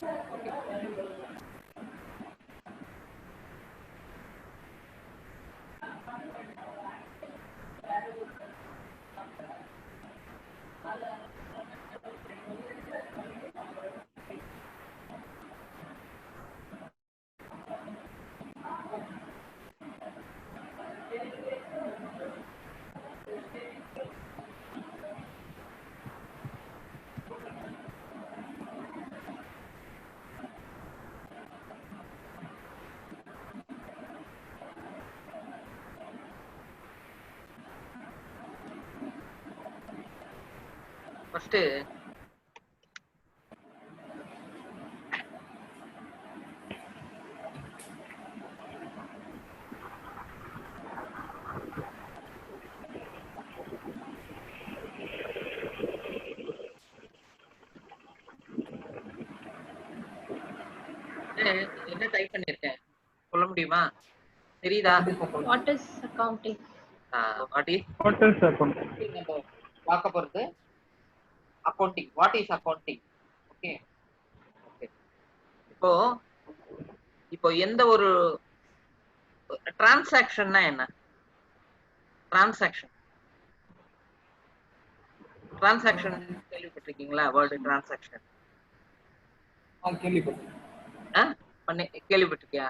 Okay. First என்ன type பண்ணிருக்கேன் சொல்ல முடியுமா? தெரியுதா? What is accounting? What is What is accounting? நம்ம பார்க்க போறது accounting. What is accounting? Okay okay. இப்போ எந்த ஒரு டிரான்சாக்ஷன்னா என்ன? டிரான்சாக்ஷன் கேள்விப்பட்டிருக்கீங்களா? வேர்டு டிரான்சாக்ஷன் கேள்விப்பட்டிருக்கியா?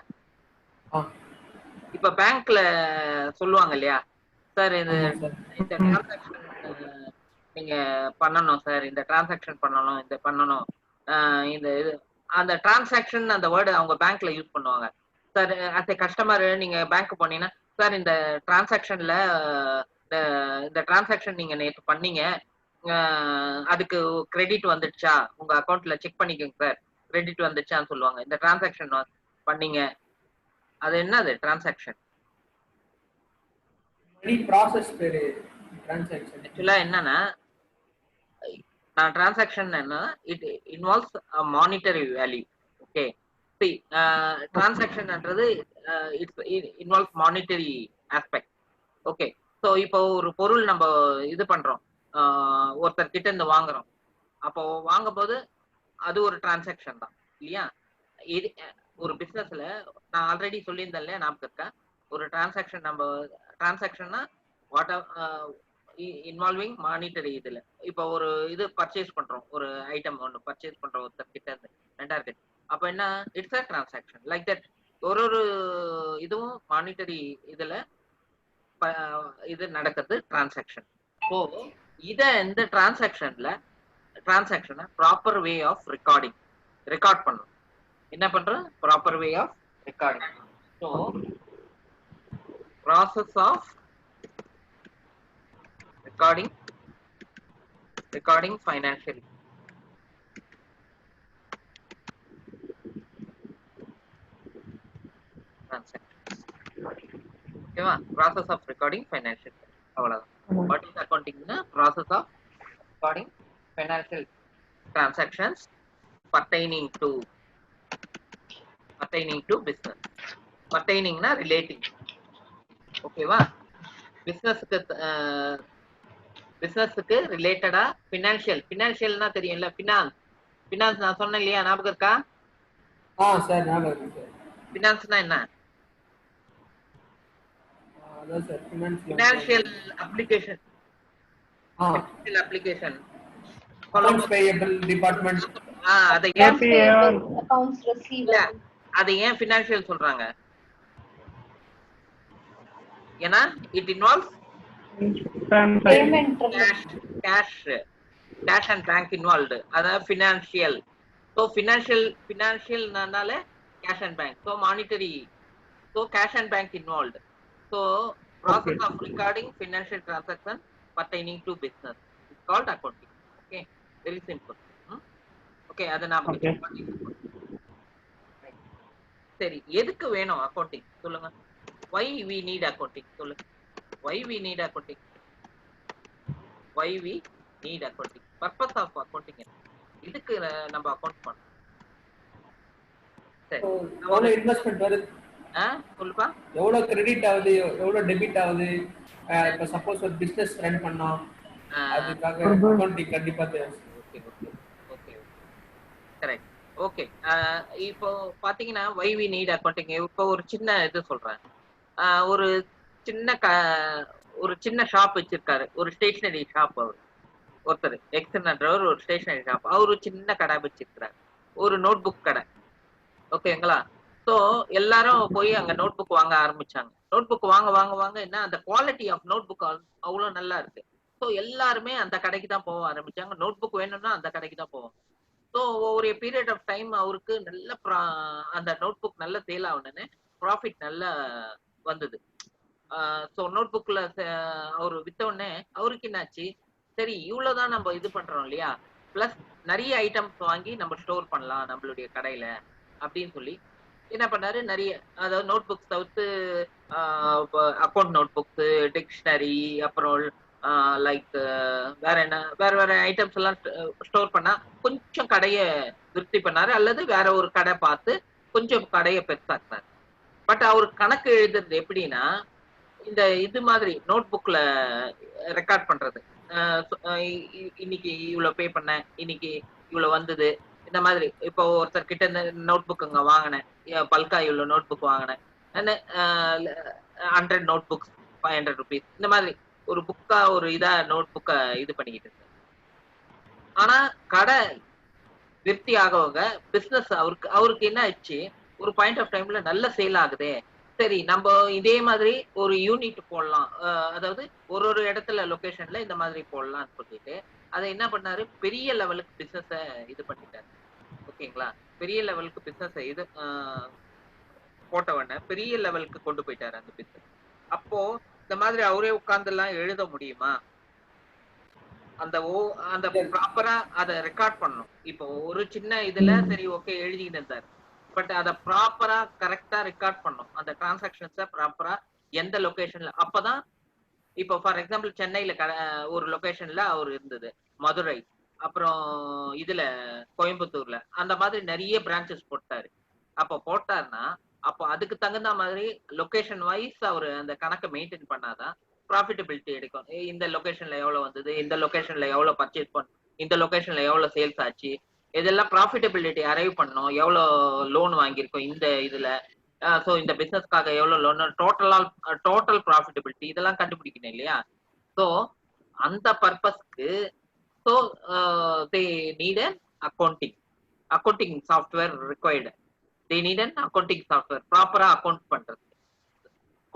இப்ப பேங்க்ல சொல்லுவாங்க இல்லையா, சார் இந்த டிரான்சாக்ஷன் நீங்க பண்ணணும் சார், இந்த டிரான்சாக்ஷன் பண்ணணும், இந்த பண்ணணும், இந்த இது அந்த டிரான்சாக்ஷன் அந்த வேர்டு அவங்க பேங்க்ல யூஸ் பண்ணுவாங்க. சார் அஸ் ஏ கஸ்டமர் நீங்க பேங்க் போனீங்கன்னா, சார் இந்த டிரான்சாக்ஷன்ல இந்த டிரான்சாக்ஷன் நீங்க நேற்று பண்ணீங்க, அதுக்கு கிரெடிட் வந்துடுச்சா, உங்க அக்கௌண்ட்ல செக் பண்ணிக்கோங்க சார், கிரெடிட் வந்துடுச்சான்னு சொல்லுவாங்க. இந்த டிரான்சாக்ஷன் பண்ணீங்க, அது என்னது டிரான்சாக்ஷன்? ப்ராசஸ் பேரு டிரான்சாக்ஷன். ஆக்சுவலா என்னன்னா, transaction it involves a monetary value. Okay, see, transaction it involves monetary aspect. Okay, so இப்போ ஒரு பொருள் நம்ம இது பண்றோம், ஒருத்தர் கிட்ட இருந்து வாங்குறோம், அப்போ வாங்கும்போது அது ஒரு டிரான்சாக்ஷன் தான் இல்லையா? இது ஒரு பிசினஸ்ல நான் ஆல்ரெடி சொல்லியிருந்தேன் இல்லையா, ஞாபகம் இருக்கா? ஒரு டிரான்சாக்ஷன் நம்ம டிரான்சாக்ஷன்னா வாட் இன்வால்விங் மானிட்டரி. இதுல இப்போ ஒரு இது பர்ச்சேஸ் பண்றோம், ஒரு ஐட்டம் ஒன்று பர்ச்சேஸ் பண்றோம் ஒருத்தர் கிட்ட இருந்து 2000, அப்போ என்ன, it's a transaction. Like that ஒரு இதுவும் மானிட்டரி இதுல இது நடக்கிறது டிரான்சாக்ஷன். ஸோ இந்த டிரான்சாக்ஷனை ப்ராப்பர் வே ஆஃப் ரெக்கார்ட் பண்ணும். என்ன பண்றோம்? Proper way of recording. So process of recording financial transactions. ஓகேவா? process of recording financial, அவ்வளவுதான். what is accounting na process of recording financial transactions pertaining to business. pertaining na relating. ஓகேவா? பிசினஸ்க்கு ரிலேட்டடா ஃபினான்ஷியல்னா தெரியும்ல, finance நான் சொன்னேன் இல்லையா, ஞாபகம் இருக்கா? சார் ஞாபகம் இருக்கு சார். ஃபினான்ஸ்னா என்ன? அதான் sir financial application. Accounts payable department. அதை அக்கவுண்ட்ஸ் ரிசீவபிள். அதை ஏன் ஃபினான்ஷியல் சொல்றாங்க? ஏன்னா it involves payment, cash and bank involved. அதாவது financial. so financial னால cash and bank, so monetary, so cash and bank involved. so process of recording financial transaction pertaining to business is called accounting. okay, very simple. okay, அத நாம சரி, எதுக்கு வேணும் accounting சொல்லுங்க? why we need accounting சொல்லுங்க? why we need accounting? purpose of accounting இதுக்கு நம்ம account பண்ணணும். சரி, எவ்வளவு இன்வெஸ்ட்மென்ட் வருது, சொல்லுப்பா. எவ்வளவு கிரெடிட் ஆகுது, எவ்வளவு டெபிட் ஆகுது. இப்ப சப்போஸ் ஒரு பிசினஸ் ரன் பண்ணோம், அதுக்காக அக்கவுண்டிங் கண்டிப்பா தேவை. Okay okay okay, correct. Okay. இப்போ பாத்தீங்கன்னா வை வி நீட் அக்கவுண்டிங். இப்போ ஒரு சின்ன இது சொல்றேன். ஒரு சின்ன ஒரு சின்ன ஷாப் வச்சிருக்காரு. ஒரு ஸ்டேஷனரி ஷாப் அவரு. ஒருத்தர் எக்ஸ்ன்றவர் ஒரு ஸ்டேஷனரி ஷாப். அவரு சின்ன கடை வச்சிருக்கிறார். ஒரு நோட் புக் கடை. ஓகேங்களா? ஸோ எல்லாரும் போய் அங்க நோட் புக் வாங்க ஆரம்பிச்சாங்க. நோட் புக் வாங்க வாங்க வாங்க என்ன அந்த குவாலிட்டி ஆஃப் நோட் புக் அவ்ளோ நல்லா இருக்கு. ஸோ எல்லாருமே அந்த கடைக்கு தான் போக ஆரம்பிச்சாங்க. நோட் புக் வேணும்னா அந்த கடைக்கு தான் போவாங்க. ஸோ ஒரு பீரியட் ஆஃப் டைம் அவருக்கு நல்ல அந்த நோட் புக் நல்ல சேல் ஆகுனோனே ப்ராஃபிட் நல்லா வந்தது. ஸோ நோட் புக்ல அவரு வித்த உடனே அவருக்கு என்னாச்சு, சரி இவ்வளவுதான் நம்ம இது பண்றோம் இல்லையா? பிளஸ் நிறைய ஐட்டம்ஸ் வாங்கி நம்ம ஸ்டோர் பண்ணலாம் நம்மளுடைய கடையில அப்படின்னு சொல்லி என்ன பண்ணாரு, நிறைய அதாவது நோட் புக்ஸ் தவிர்த்து அக்கௌண்ட் நோட் புக்ஸ், டிக்ஷனரி, அப்புறம் லைக் வேற என்ன வேற வேற ஐட்டம்ஸ் எல்லாம் ஸ்டோர் பண்ணா கொஞ்சம் கடைய விருத்தி பண்ணாரு, அல்லது வேற ஒரு கடை பார்த்து கொஞ்சம் கடையை பெருசாக்குனாரு. பட் அவர் கணக்கு எழுதுறது எப்படின்னா, இந்த இது மாதிரி நோட் புக்ல ரெக்கார்ட் பண்றது. இன்னைக்கு இவ்வளவு பே பண்ணேன், இன்னைக்கு இவ்வளவு வந்தது. இந்த மாதிரி இப்போ ஒருத்தர் கிட்ட இந்த நோட் புக் அங்க வாங்கினேன், பல்கா இவ்வளவு நோட் புக் வாங்கினேன், 100 நோட் புக்ஸ் ₹500. இந்த மாதிரி ஒரு புக்கா ஒரு இதா நோட் புக்கை இது பண்ணிக்கிட்டு இருக்கு. ஆனா கடை விருத்தி ஆகவங்க பிசினஸ் அவருக்கு அவருக்கு என்ன ஆயிடுச்சு, ஒரு பாயிண்ட் ஆஃப் டைம்ல நல்ல சேல் ஆகுதே, சரி நம்ம இதே மாதிரி ஒரு யூனிட் போடலாம். அதாவது ஒரு ஒரு இடத்துல லொகேஷன்ல இந்த மாதிரி போடலாம்னு சொல்லிட்டு அதை என்ன பண்ணாரு, பெரிய லெவலுக்கு பிசினஸ இது பண்ணிட்டாரு. ஓகேங்களா? பெரிய லெவலுக்கு பிசினஸ் இது போட்டவன பெரிய லெவலுக்கு கொண்டு போயிட்டாரு அந்த பிசினஸ். அப்போ இந்த மாதிரி அவரே உட்கார்ந்து எல்லாம் எழுத முடியுமா? அந்த அந்த ப்ராப்பரா அதை ரெக்கார்ட் பண்ணணும். இப்போ ஒரு சின்ன இதுல சரி ஓகே எழுதிட்டு இருந்தாரு. பட் அதை ப்ராப்பரா கரெக்டா ரெக்கார்ட் பண்ணும். அந்த டிரான்சாக்ஷன்ஸ ப்ராப்பரா எந்த லொகேஷன்ல அப்பதான் இப்போ ஃபார் எக்ஸாம்பிள் சென்னையில ஒரு லொகேஷன்ல அவர் இருந்தது, மதுரை, அப்புறம் இதுல கோயம்புத்தூர்ல அந்த மாதிரி நிறைய பிரான்ச்சஸ் போட்டாரு. அப்ப போட்டாருன்னா அப்போ அதுக்கு தகுந்த மாதிரி லொகேஷன் வைஸ் அவர் அந்த கணக்கை மெயின்டைன் பண்ணாதான் ப்ராஃபிட்டபிலிட்டி எடுக்கும். இந்த லொகேஷன்ல எவ்வளவு வந்தது, இந்த லொகேஷன்ல எவ்வளவு பர்ச்சேஸ் பண்ணோம், இந்த லொகேஷன்ல எவ்வளவு சேல்ஸ் ஆச்சு, இதெல்லாம் ப்ராஃபிட்டபிலிட்டி அரைவ் பண்ணணும், எவ்வளவு லோன் வாங்கியிருக்கோம் இந்த இதுல, ஸோ இந்த பிசினஸ்க்காக எவ்வளவு லோன், டோட்டல் ப்ராஃபிட்டபிலிட்டி இதெல்லாம் கண்டுபிடிக்கணும் இல்லையா? ஸோ அந்த பர்பஸ்க்கு so they need an accounting accounting software required. They need an accounting software ப்ராப்பரா அக்கௌண்ட் பண்றது.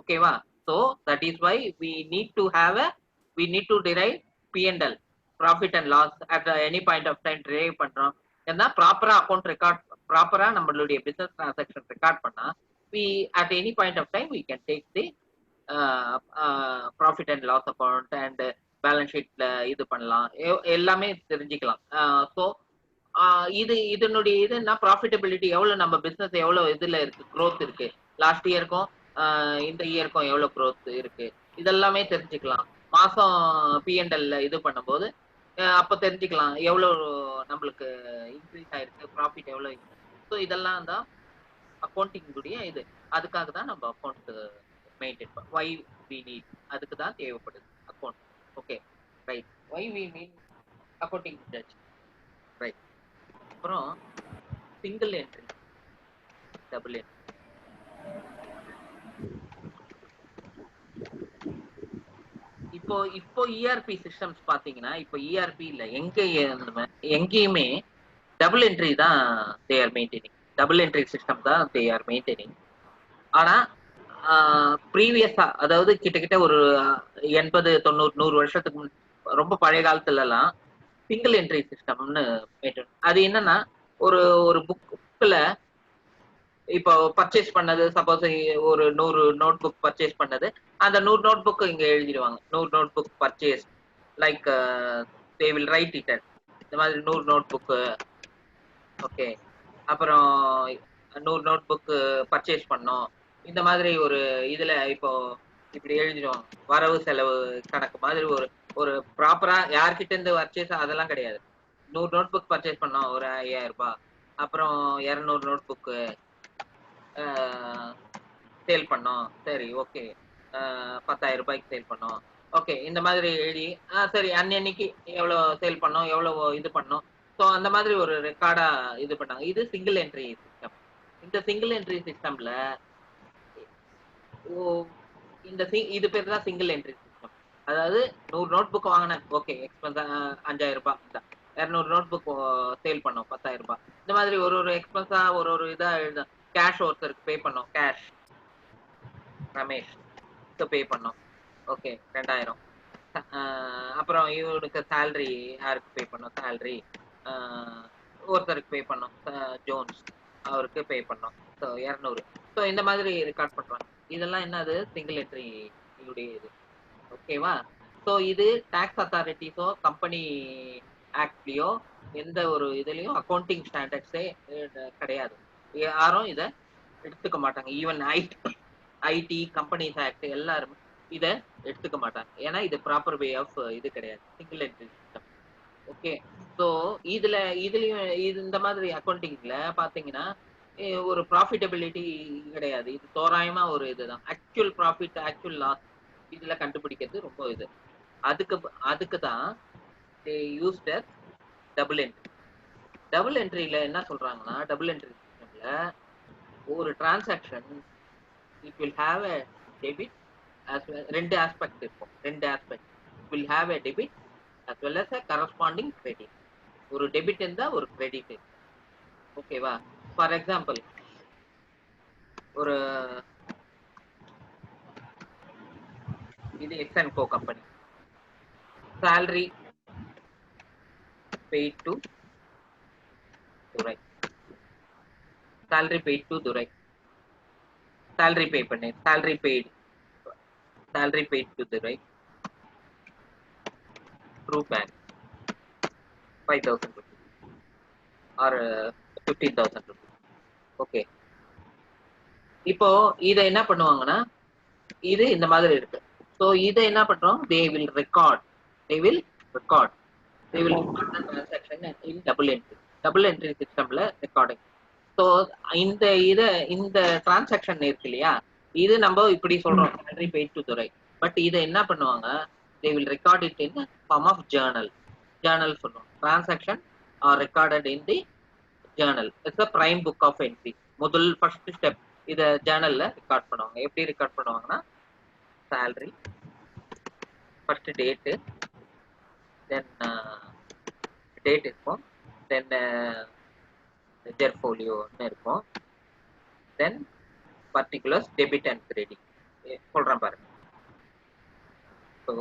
ஓகேவா? So that is why we need to derive P&L, profit and loss at any point of time drive பண்றோம். ஏன்னா ப்ராப்பரா account record ப்ராப்பரா நம்மளுடைய business transaction record பண்ணா we at any point of time we can take the profit and loss account and balance ஷீட்ல இது பண்ணலாம், எல்லாமே தெரிஞ்சுக்கலாம். ஸோ இதனுடைய இதுன்னா ப்ராஃபிட்டபிலிட்டி எவ்வளவு, நம்ம பிசினஸ் எவ்வளவு இதுல இருக்கு, க்ரோத் இருக்கு, லாஸ்ட் இயருக்கும் இந்த இயருக்கும் எவ்வளவு க்ரோத் இருக்கு, இதெல்லாமே தெரிஞ்சுக்கலாம். மாசம் P&L இது பண்ணும்போது அப்ப தெரிஞ்சுக்கலாம் எவ்வளவு நம்மளுக்கு இன்க்ரீஸ் ஆயிருக்கு, ப்ராஃபிட் எவ்வளவு இருக்கு. ஸோ இதெல்லாம் தான் அக்கௌண்டிங் உடைய இது. அதுக்காக தான் நம்ம அக்கௌண்ட் மெயின்டைன் பண்ண வை வி நீட், அதுக்கு தான் தேவைப்படுது account. Okay right. Why we mean accounting right. அப்புறம் சிங்கிள் என்ட்ரி, டபுள் என்ட்ரி. இப்போ இஆர்பி சிஸ்டம்ஸ் பாத்தீங்கன்னா, இப்போ இஆர்பி இல்ல எங்கேயுமே டபுள் என்ட்ரி தான் they are maintaining. Double entry system தான் தே ஆர் மெயின்டைனிங். ஆனா ப்ரீவியஸா அதாவது கிட்டத்தட்ட ஒரு 80, 90, 100 வருஷத்துக்கு ரொம்ப பழைய காலத்துல எல்லாம் சிங்கிள் என்ட்ரி சிஸ்டம்னு மெயின்டைன். அது என்னன்னா ஒரு ஒரு புக்ல இப்போ பர்ச்சேஸ் பண்ணது, சப்போஸ் ஒரு 100 நோட் புக் பர்ச்சேஸ் பண்ணது, அந்த 100 நோட் புக் இங்க எழுதிடுவாங்க. 100 notebook purchase, like they will write it. இந்த மாதிரி 100 நோட் புக். ஓகே. அப்புறம் 100 நோட் புக் பர்ச்சேஸ் பண்ணோம். இந்த மாதிரி ஒரு இதுல இப்போ இப்படி எழுதிடுவாங்க. வரவு செலவு கணக்கு மாதிரி ஒரு ஒரு ப்ராப்பரா யார்கிட்ட இருந்து பர்ச்சேஸ் அதெல்லாம் கிடையாது. 100 நோட் புக் பர்ச்சேஸ் பண்ணோம் ஒரு 5000 ரூபாய், அப்புறம் 200 நோட் புக் சேல் பண்ணோம், சரி ஓகே 10,000 ரூபாய்க்கு சேல் பண்ணோம். ஓகே இந்த மாதிரி எழுதி சரி அன்னைக்கு எவ்வளவு சேல் பண்ணோம், எவ்வளவு இது பண்ணோம், ஸோ அந்த மாதிரி ஒரு ரெக்கார்டா இது பண்ணாங்க. இது சிங்கிள் என்ட்ரி சிஸ்டம். இந்த சிங்கிள் என்ட்ரி சிஸ்டம்ல இது பேர் தான் சிங்கிள் என்ட்ரி சிஸ்டம். அதாவது 100 நோட் புக் வாங்கினேன், ஓகே எக்ஸ்பென்ஸ் 5000 ரூபாய், 200 நோட் புக் சேல் பண்ணோம் 10,000 ரூபாய். இந்த மாதிரி ஒரு எக்ஸ்பென்ஸா ஒரு இதா எழுத கேஷ் ஒருத்தருக்கு பே பண்ணோம், கேஷ் ரமேஷ் பே பண்ணோம், ஓகே 2000. அப்புறம் இவனுக்கு சேலரி யாருக்கு பே பண்ணோம், சேலரி ஒருத்தருக்கு பே பண்ணோம், ஜோன்ஸ் அவருக்கு பே பண்ணோம், ஸோ 200. ஸோ இந்த மாதிரி ரெக்கார்ட் பண்றாங்க. இதெல்லாம் என்னது சிங்கிள் என்ட்ரி இது, ஓகேவா? ஸோ இது டாக்ஸ் அத்தாரிட்டிஸோ கம்பெனி ஆக்ட்லயோ எந்த ஒரு இதுலயும் அக்கௌண்டிங் ஸ்டாண்டர்ட்ஸே கிடையாது. யாரும் இதை எடுத்துக்க மாட்டாங்க. ஈவன் ஐடி கம்பெனிஸ் ஆக்ட் எல்லாரும் இதை எடுத்துக்க மாட்டாங்க. ஏன்னா இது ப்ராப்பர் வே ஆஃப் இது கிடையாது, single entry system. Okay, so இதுலயும் இந்த மாதிரி அக்கௌண்டிங்ல பாத்தீங்கன்னா ஒரு ப்ராஃபிட்டபிலிட்டி கிடையாது. இது தோராயமா ஒரு இதுதான். ஆக்சுவல் ப்ராஃபிட் ஆக்சுவல் லாஸ் இதுல கண்டுபிடிக்கிறது ரொம்ப இது. அதுக்கு தான் யூஸ்ட் டபுள் என்ட்ரி. டபுள் என்ட்ரியில என்ன சொல்றாங்கன்னா, டபுள் என்ட்ரி சிஸ்டம்ல ஒரு transaction it will have a debit ரெண்டு ஆஸ்பெக்ட் இருக்கும். Will have a debit as well as a corresponding credit. ஒரு டெபிட் இருந்தா ஒரு கிரெடிட். ஓகேவா? ஃபார் எக்ஸாம்பிள் ஒரு இது X and Co company, salary paid to Durai, salary paid to Durai, salary pay பண்ணு, salary paid to Durai through bank 5,000 rupees or 15,000 rupees. Okay, இப்போ இதை என்ன பண்ணுவாங்கன்னா, இது இந்த மாதிரி இருக்கு. ஸோ இதை என்ன பண்றோம், they will record the transaction in double entry சிஸ்டம்ல ரெக்கார்டிங். ஸோ இந்த டிரான்சாக்ஷன் இருக்கு இல்லையா, இது நம்ம இப்படி சொல்றோம் salary paid to Durai. But இதை என்ன பண்ணுவாங்க, they will record it in form of journal சொல்லுவோம். transaction are recorded in the journal. It's a prime book of entry. முதல் ஃபர்ஸ்ட் ஸ்டெப் இத ஜேர்னல்ல ரெக்கார்ட் பண்ணுவாங்க. எப்படி ரெக்கார்ட் பண்ணுவாங்கன்னா, salary first date, then date இருக்கும், தென் லெட்ஜர் ஃபோலியோன்னு இருக்கும், then particulars debit and credit சொல்றேன் பாருங்க. So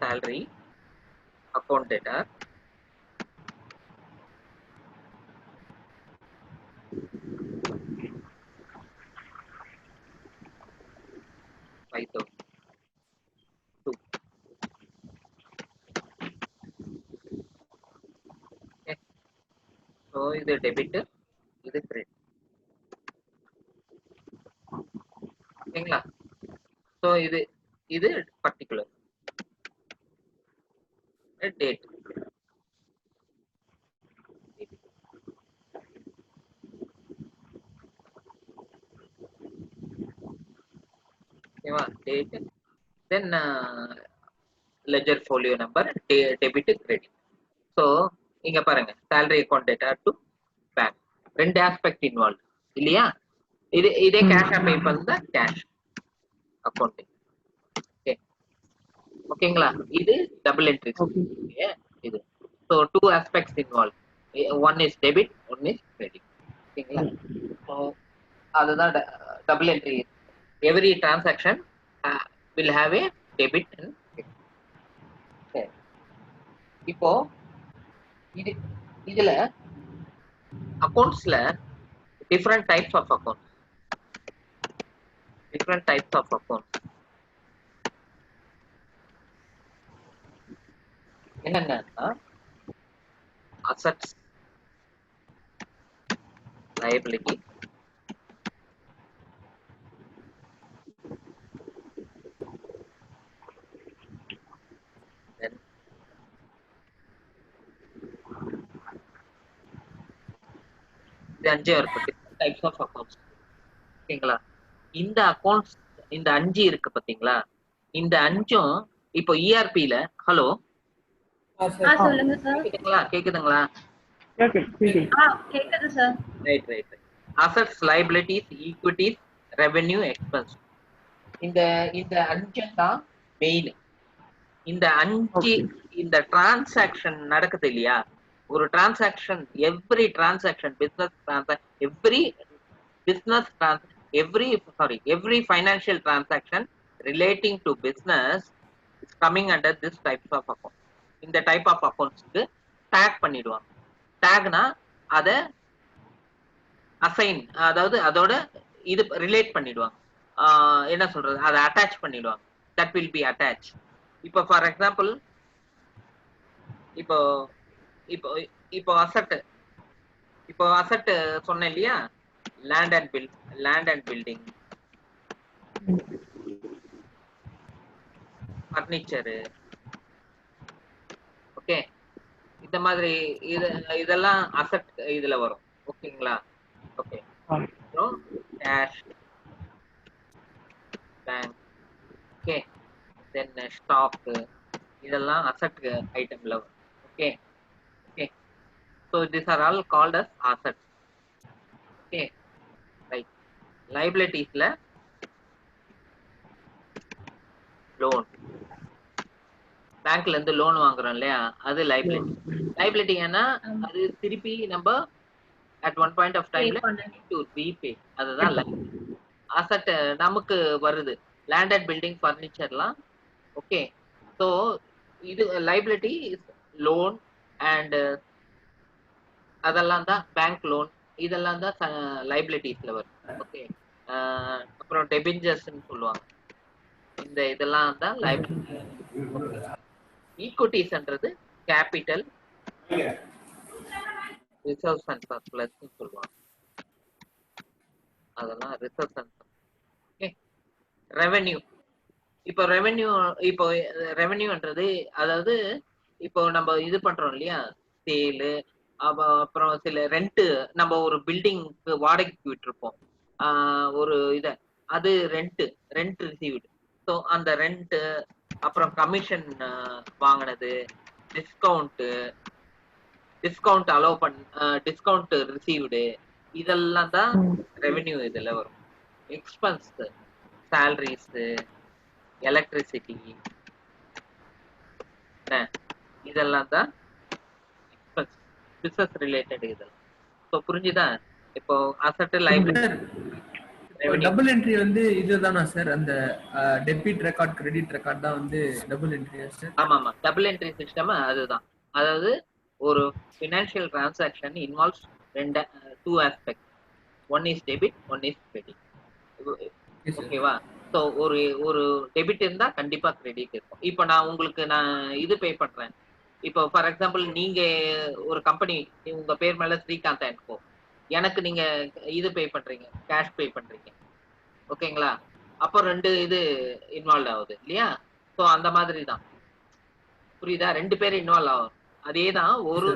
salary account data, so இது டெபிட், இது கிரெடிட், ஓகேங்களா? ஸோ இது பர்டிகுலர் டேட், ஓகேவா? Date, then ledger folio number, debit credit. So இங்க பாருங்க, salary account data to bank, ரெண்டு ஆஸ்பெக்ட் இன்வால்வ் இல்லையா? இதே கேஷா பே பண்ணா கேஷ் அக்கௌண்டிங். ஓகே, ஓகேங்களா? இது டபுள் என்ட்ரி இது. So 2 aspects involved, one is debit, one is credit. ஓகேங்களா? ஸோ அதுதான் double entry. Every transaction will have a debit and credit. சரி, இப்போ இதுல அக்கௌண்ட்ஸ்ல different types of accounts. என்னன்னா assets, liability, then இது 5 இருக்கு, different types of accounts. ஓகேங்களா? இந்த அக்கௌண்ட்ஸ், இந்த 5 இருக்கு பாத்தீங்களா, இந்த 5ம் இப்போ ERP ல ஹலோ சார் சொல்லுங்க சார். கேக்குதுங்களா? கேக்குது sir. Right. Assets, liabilities, equities, revenue, expense. இந்த இந்த அஞ்சு தான் மெயின். இந்த அஞ்சு இந்த டிரான்சாக்ஷன் நடக்குது இல்லையா, ஒரு transaction, every transaction every financial transaction relating to business is coming under this types of account. இந்த டைப் ஆஃப் அக்கௌண்ட்ஸ்க்கு டேக் பண்ணிடுவாங்க. டேக்னா அத அசைன், அதாவது அதோட இது ரிலேட் பண்ணிடுவாங்க. என்ன சொல்றது, அதை அட்டாச் பண்ணிடுவாங்க. That will be attach. இப்போ ஃபார் எக்ஸாம்பிள், இப்போ இப்போ இப்போ அசெட் சொன்னேன் இல்லையா, land and building, furniture, okay, இந்த மாதிரி இதெல்லாம் அசெட் இதுல வரும். ஓகேங்களா? ஓகே. அப்புறம் கேஷ், பேங்க், ஓகே, தென் ஸ்டாக், இதெல்லாம் அசெட் ஐட்டம்ல வரும். Okay. So these are all called as assets. Okay, right. Liabilities la loan, பேங்க்ல இருந்து லோன் வாங்குறோம் இல்லையா, அது லைபிலிட்டி. ஏன்னா அது திருப்பி நம்ம at one point of time to repay, அதுதான் அசெட் நமக்கு வருது. லேண்ட் அண்ட் பில்டிங், ஃபர்னிச்சர்லாம். ஓகே. ஸோ இது லைபிலிட்டி இஸ் லோன் அண்ட் அதெல்லாம் தான் பேங்க் லோன், இதெல்லாம் தான் லைபிலிட்டிஸ்ல வரும். ஓகே. அப்புறம் டெபிஞ்சர்ஸ்ன்னு சொல்லுவாங்க. இந்த இதெல்லாம் தான் லைபிலிட்டி. ஈக்விட்டிஸ்ன்றது கேபிட்டல், ரிசர்வ்ஸ் அண்ட் சர்ப்ளஸ் சொல்லுவாங்க. அதெல்லாம் ரிசர்வ்ஸ் அண்ட் ஓகே. ரெவென்யூ. இப்போ ரெவென்யூன்றது அதாவது இப்போ நம்ம இது பண்றோம் இல்லையா, சேலு, அப்புறம் சில ரெண்ட், நம்ம ஒரு பில்டிங்க்கு வாடகைக்கு விட்டுருப்போம் ஒரு அது ரெண்ட் ரிசீவ்டு. ஸோ அந்த ரெண்ட், அப்புறம் கமிஷன் வாங்கினது, டிஸ்கவுண்ட் அலோவ் டிஸ்கவுண்ட் ரிசீவ்டு, இதெல்லாம் தான் ரெவென்யூ இதுல வரும். எக்ஸ்பென்ஸ், சாலரிஸ், எலக்ட்ரிசிட்டி, இதெல்லாம் தான் எக்ஸ்பென்ஸ், பிசினஸ் ரிலேட்டட் இதெல்லாம். ஸோ புரிஞ்சுதா? இப்போ அசெட், லைபிலிட்டி, டபுள் என்ட்ரி வந்து இதுதானா சார்? அந்த டெபிட் ரெக்கார்ட், கிரெடிட் ரெக்கார்ட் தான் வந்து டபுள் என்ட்ரியா சார்? ஆமா. டபுள் என்ட்ரி சிஸ்டம் அதுதான். அதாவது ஒரு financial transaction involves two aspect. One is debit, one is credit. ஓகேவா? ஸோ ஒரு டெபிட் இருந்தா கண்டிப்பா கிரெடிட் இருக்கும். இப்போ நான் உங்களுக்கு இது பே பண்றேன். இப்போ ஃபார் எக்ஸாம்பிள், நீங்க ஒரு கம்பெனி, உங்க பேர் மேல ஸ்ரீகாந்த் அண்ட் கோ, எனக்கு நீங்க இது பே பண்றீங்க, கேஷ் பே பண்றீங்க. ஓகேங்களா? அப்போ ரெண்டு இது இன்வால்வ் ஆகுது இல்லையா? ஸோ அந்த மாதிரி தான். புரியுதா? ரெண்டு பேரும் இன்வால்வ் ஆகும். அதே தான். ஒரு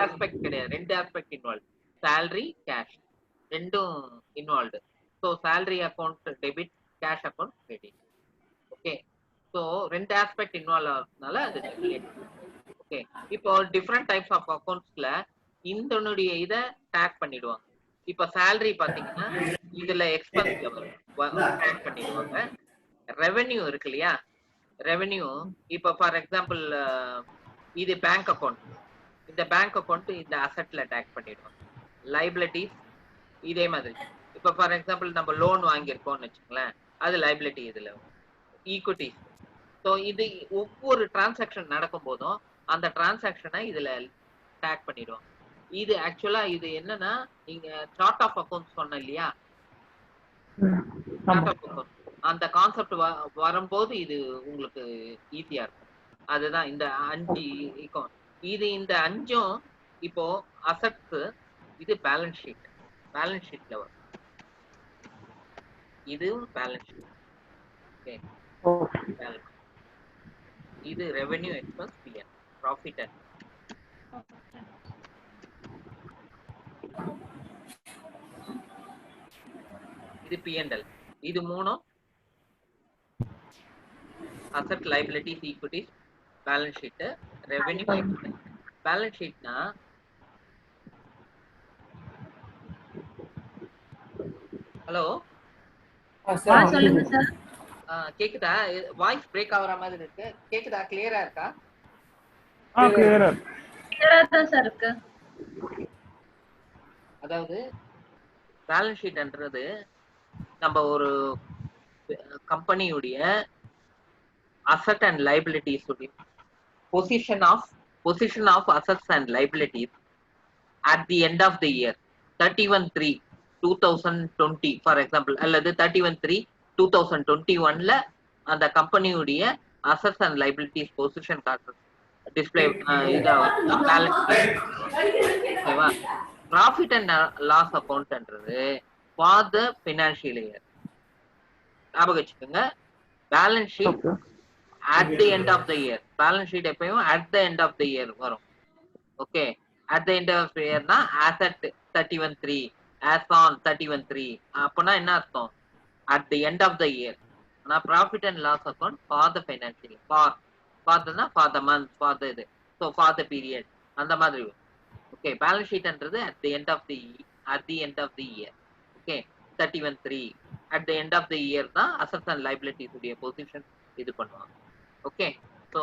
ஆஸ்பெக்ட் கிடையாது, ரெண்டு ஆஸ்பெக்ட் இன்வால்வ். சேலரி, கேஷ் ரெண்டும் involved. So salary account debit, cash account credit. Okay. So ரெண்டு ஆஸ்பெக்ட் இன்வால்வ் ஆகுறதுனால அது ஓகே. இப்போ டிஃப்ரெண்ட் டைப்ஸ் ஆஃப் அக்கௌண்ட்ஸ்ல இதனுடைய இதை டேக் பண்ணிடுவாங்க. இப்போ சேலரி பாத்தீங்கன்னா இதுல எக்ஸ்பென்ஸ்ல டேக் பண்ணிடுவாங்க. ரெவென்யூ இருக்கு இல்லையா, ரெவென்யூ இப்போ ஃபார் எக்ஸாம்பிள் இது பேங்க் அக்கௌண்ட், இந்த பேங்க் அக்கௌண்ட் இந்த அசெட்ல டேக் பண்ணிடுவாங்க. லைபிலிட்டிஸ் இதே மாதிரி. இப்போ ஃபார் எக்ஸாம்பிள் நம்ம லோன் வாங்கியிருக்கோம்னு வச்சுங்களேன், அது லைபிலிட்டி இதுல. ஈக்விட்டிஸ். ஸோ இது ஒவ்வொரு டிரான்சாக்ஷன் நடக்கும் போதும் அந்த டிரான்சாக்ஷனை இதுல டேக் பண்ணிடுவோம். இது ஆக்சுவலா இது என்னன்னா, நீங்க சார்ட் ஆஃப் அக்கௌண்ட்ஸ் சொன்ன இல்லையா, அந்த கான்செப்ட் வரும்போது இது உங்களுக்கு ஈஸியா இருக்கும். அதுதான் இந்த 5 அக்கௌண்ட். இந்த 5ம் இப்போ அசெட்ஸ், இது பேலன்ஸ் ஷீட்ல வரும். இது பேலன்ஸ் ஷீட். ஓகே. இது revenue, expense, P N, profit and இது P&L. இது மூணும் asset, liabilities, equities, balance sheet, revenue expense. Balance ஷீட்னா ஹலோ சொல்லுங்க சார். கேக்குதா? வாய்ஸ் பிரேக் ஆகுற மாதிரி இருக்கு. கேக்குதா? கிளியரா இருக்கா? கிளியரா தான் சார் இருக்கு. அதாவது பேலன்ஸ் ஷீட்ன்றது நம்ம ஒரு கம்பெனியுடைய அசட் அண்ட் லைபிலிட்டிஸ் உடைய position of assets and liabilities at the end of the year 31/3/2020 for example அல்லது 31/3/2021ல அந்த கம்பெனியுடைய அசட்ஸ் அண்ட் லைபிலிட்டிஸ் பொசிஷன் காட்டுறது டிஸ்ப்ளே இதா பேலன்ஸ் ஓகேவா? ப்ராஃபிட் அண்ட் லாஸ் அக்கௌண்ட்ன்றது ஃபார் த ஃபினான்ஷியல் இயர். ஞாபகம் வச்சுக்கோங்க, balance sheet at the end of the year. Balance sheet எப்பயும் at the end of the year வரும். Okay, at the end of the year னா as at 31/3, as on 31/3 அப்பனா என்ன அர்த்தம்? at the end of the year. ஆனா profit and loss account for the financial year. for for the month, for the இது, so for the period அந்த மாதிரி. Okay, balance ஷீட்ன்றது at the end of the year. Okay, 31/3 at the end of the year தான் assets and liabilities உடைய position இது பண்ணுவாங்க. Okay, so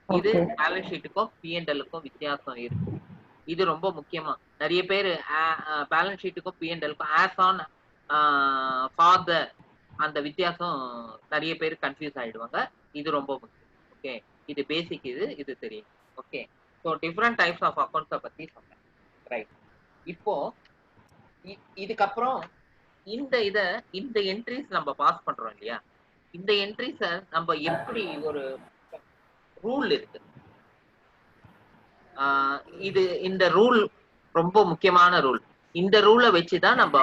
இது balance ஷீட்டுக்கும் P&L-க்கும் வித்தியாசம் இருக்கு. இது ரொம்ப முக்கியமா நிறைய பேர் பேலன்ஸ் ஷீட்டுக்கும் P&L-க்கும் ஆஸ் ஆன் ஃபாதர் அந்த வித்தியாசம் நிறைய பேர் கன்ஃபியூஸ் ஆயிடுவாங்க. இது ரொம்ப முக்கியம். ஓகே, இது பேசிக், இது தெரியும். Okay, so different types of அக்கௌண்ட்ஸை பத்தி சொன்னேன். ரைட், இப்போ இதுக்கப்புறம் இந்த என்ட்ரிஸ் நம்ம பாஸ் பண்றோம் இல்லையா? இந்த என்ட்ரிஸை நம்ம எப்படி ஒரு ரூல் இருக்கு, இந்த ரூல் ரொம்ப முக்கியமான ரூல். இந்த ரூலை வச்சுதான் நம்ம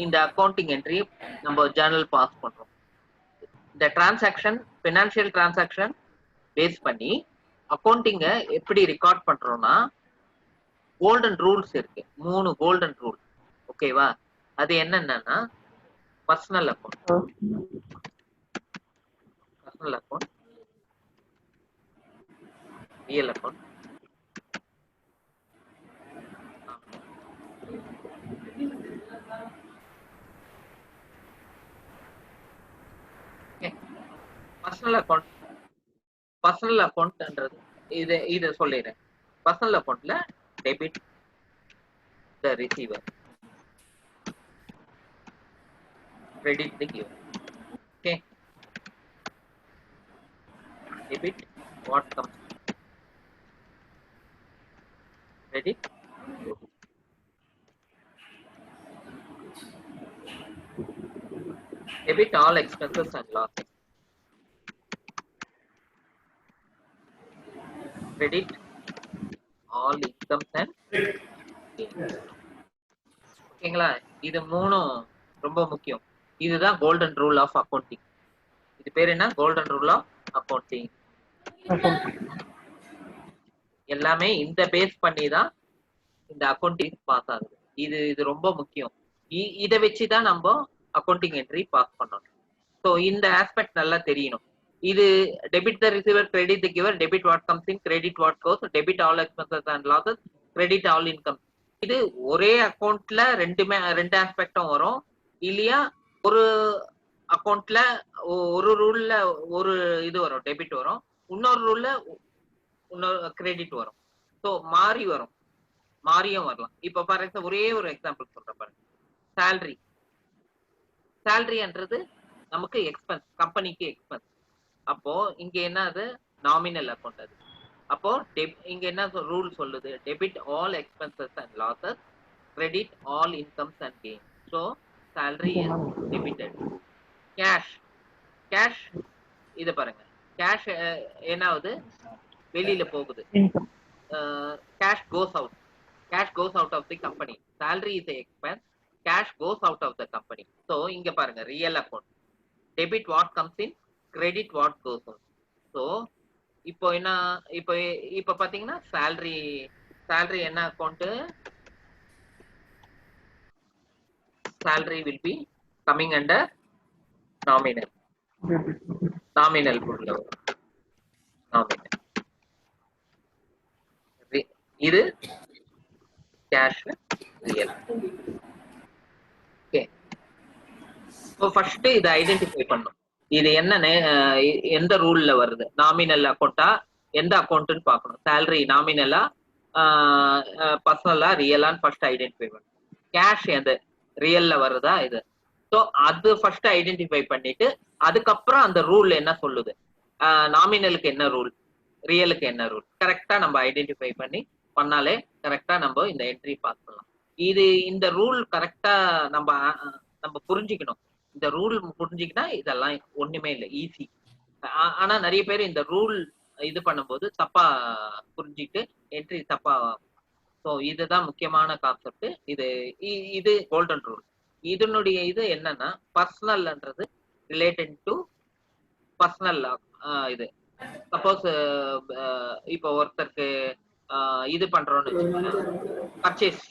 இந்த அக்கௌண்டிங் என்ட்ரி நம்ம ஜர்னல் பாஸ் பண்றோம். இந்த டிரான்சாக்ஷன் பினான்சியல் டிரான்சாக்ஷன் பேஸ் பண்ணி அக்கௌண்டிங்க எப்படி ரெக்கார்ட் பண்றோம்னா கோல்டன் ரூல்ஸ் இருக்கு. 3 கோல்டன் ரூல். ஓகேவா? அது என்னன்னா personal account, real account, personal அக்கௌண்ட்ன்றது இது சொல்லிடுறேன். பர்சனல் அக்கௌண்ட்ல debit the receiver, credit the giver. Okay, debit what comes, credit debit all expenses and losses, credit all incomes and gains. ஓகேங்களா? இது மூணும் ரொம்ப முக்கியம். இதுதான் கோல்டன் ரூல் ஆஃப் அக்கௌண்டிங். இது பேர் என்ன? Golden rule of accounting. எல்லாமே இந்த பேஸ் பண்ணி தான் இந்த அக்கௌண்டிங் பாஸ் ஆகுது. இது ரொம்ப முக்கியம். இதை வச்சுதான் நம்ம அக்கௌண்டிங் என்ட்ரி பாஸ் பண்ணணும். ஸோ இந்த ஆஸ்பெக்ட் நல்லா தெரியணும். இது debit the receiver, credit the giver, debit what comes in, credit what goes, debit all expenses and losses, credit all income. இது ஒரே அக்கௌண்ட்ல ரெண்டு ஆஸ்பெக்டும் வரும் இல்லையா? ஒரு அக்கௌண்ட்ல ஒரு ரூல்ல ஒரு இது வரும், டெபிட் வரும், இன்னொரு ரூல்ல இன்னொரு கிரெடிட் வரும். ஸோ மாறியும் வரலாம். இப்போ ஃபார் எக்ஸாம்பிள் ஒரே ஒரு எக்ஸாம்பிள் சொல்றேன் பாருங்க. சேலரின்றது நமக்கு எக்ஸ்பென்ஸ், கம்பெனிக்கு எக்ஸ்பென்ஸ். அப்போ இங்க என்ன? அது நாமினல் அக்கௌண்ட். அது அப்போ இங்க என்ன ரூல் சொல்லுது? Debit all expenses and losses, credit all incomes and gain. So salary is debited. Cash இது பாருங்க, கேஷ் என்ன ஆகுது? வெளியில போகுது. Cash goes out of the company. salary is a expense, cash goes out of the company. So இங்க பாருங்க, real account, debit what comes in, credit what goes out. So இப்போ என்ன? இப்போ பாத்தீங்கன்னா salary என்ன account? salary will be coming under nominal பொருள். nominal. இது cash real. Okay, so first இதை ஐடென்டிஃபை பண்ணும். இது என்ன எந்த ரூல்ல வருது, நாமினல் அக்கௌண்டா எந்த அக்கௌண்ட்னு பார்க்கணும். சேலரி நாமினலா பர்சனலா ரியலான்னு ஃபர்ஸ்ட் ஐடென்டிஃபை பண்ணும். கேஷ் எது ரியல்ல வருதா இது. ஸோ அது ஃபர்ஸ்ட் ஐடென்டிஃபை பண்ணிட்டு அதுக்கப்புறம் அந்த ரூல் என்ன சொல்லுது, நாமினலுக்கு என்ன ரூல், ரியலுக்கு என்ன ரூல், கரெக்டா நம்ம ஐடென்டிஃபை பண்ணாலே கரெக்டா நம்ம இந்த என்ட்ரி பாஸ் பண்ணலாம். இது இந்த ரூல் கரெக்டா நம்ம புரிஞ்சுக்கணும். இந்த ரூல் புரிஞ்சுக்கிட்டா இதெல்லாம் ஒண்ணுமே இல்லை, ஈஸி. ஆனா நிறைய பேர் இந்த ரூல் இது பண்ணும்போது தப்பா புரிஞ்சுட்டு என்ட்ரி தப்பா. ஸோ இதுதான் முக்கியமான கான்செப்ட். இது கோல்டன் ரூல். இதனுடைய இது என்னன்னா பர்சனல்ன்றது ரிலேட்டட் டு பர்சனல். இது சப்போஸ் இப்போ ஒருத்தருக்கு இது பண்றோம்னு பர்ச்சேஸ்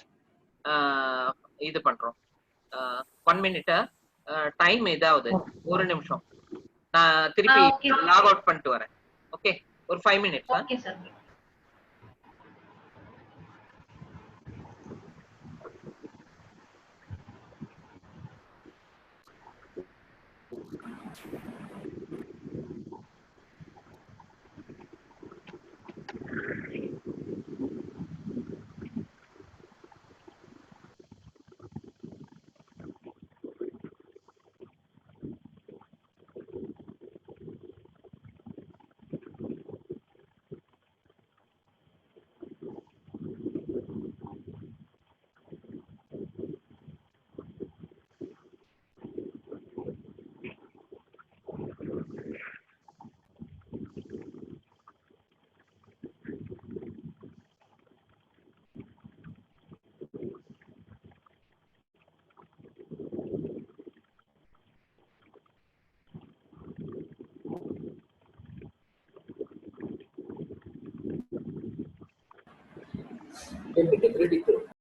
இது பண்றோம். 1 minute டைம் ஏதாவது 1 நிமிஷம் நான் திருப்பி லாக் அவுட் பண்ணிட்டு வரேன். ஓகே, ஒரு 5 minutes. Okay sir. Debit credit.